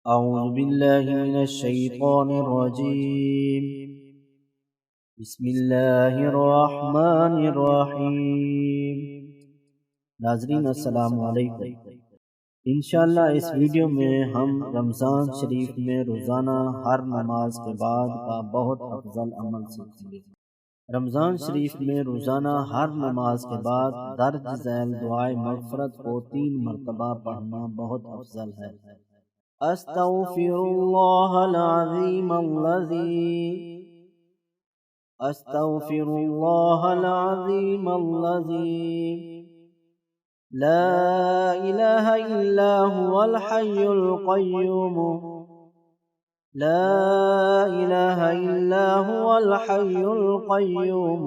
अऊज़ु बिल्लाहि मिनश शैतानिर रजीम। बिस्मिल्लाहिर रहमानिर रहीम। नाज़रीन अस्सलामु अलैकुम। इंशाअल्लाह इस वीडियो में हम रमज़ान शरीफ में रोज़ाना हर नमाज के बाद का बहुत अफजल अमल सीखेंगे। रमज़ान शरीफ में रोज़ाना हर नमाज के बाद दर्ज झैल दुआए मग़फ़िरत को 3 मरतबा पढ़ना बहुत अफजल है। अस्तग़फिरुल्लाहल अज़ीम ला इलाहा इल्ला हुवल हय्युल क़य्यूम ला इलाहा इल्ला हुवल हय्युल क़य्यूम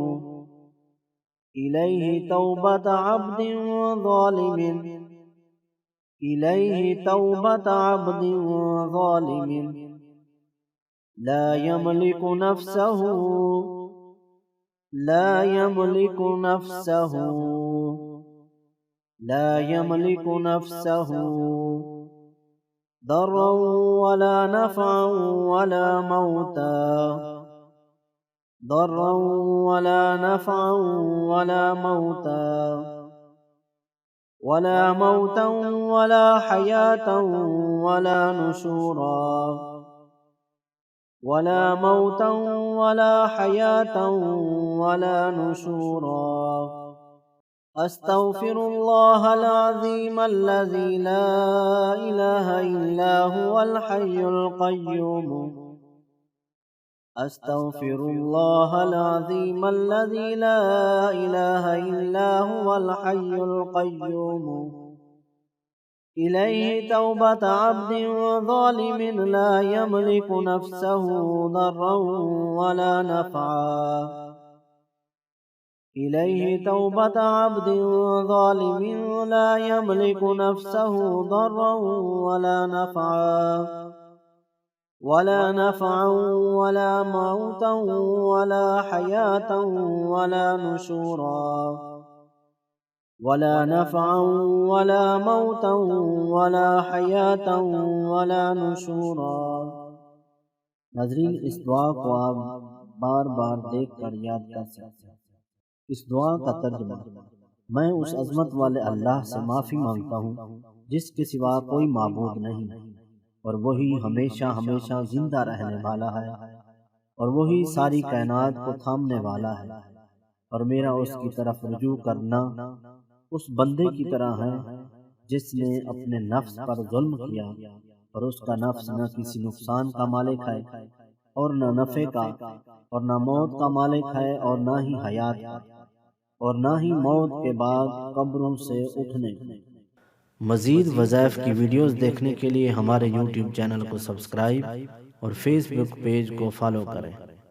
इलैहि तौबत अब्दिन ज़ालिमिन इलैहि तौबत अब्दिन ज़ालिमिन ला यमलिकु नफ्सहु ला यमलिकु नफ्सहु ला यमलिकु नफ्सहु दर्रन वला नफ़अन वला मौता दर्रन वला नफ़अन वला मौता वला मौतन वला हयातन वला नुशूरा वला मौतन वला हयातन वला नुशूरा अस्तग़फिरुल्लाहल अज़ीम अल्लज़ी ला इलाहा इल्ला हुवल हय्युल क़य्यूम अस्तग़फिरुल्लाहल अज़ीम अल्लज़ी ला इलाहा इल्ला हुवल हय्युल क़य्यूम इलैहि तौबत अब्दिन ज़ालिमिन ला यमलिकु नफ्सहु दर्रन वला नफ़अ इलैहि तौबत अब्दिन ज़ालिमिन ला यमलिकु नफ्सहु दर्रन वला नफ़अन वला मौतन वला हयातन वला नुशूरा वला नफ़अन वला मौतन वला हयातन वला नुशूरा। नाज़रीन, इस दुआ को आप बार बार देख कर याद कर सकते हैं। इस दुआ का तर्जुमा: मैं उस अज़मत वाले अल्लाह से माफ़ी मांगता हूँ जिसके सिवा कोई माबूद नहीं और वही हमेशा हमेशा जिंदा रहने वाला है और वही सारी कायनात को थामने वाला है और मेरा उसकी तरफ रुजू करना उस बंदे की तरह है जिसने अपने नफ्स पर जुल्म किया और उसका नफ्स न किसी नुकसान का मालिक है और न नफ़े का और न मौत का मालिक है और न ही हयात का और न ही मौत के बाद कब्रों से उठने। मज़ीद वज़ाइफ की वीडियोस देखने के लिए हमारे YouTube चैनल को सब्सक्राइब और फेसबुक पेज को फॉलो करें।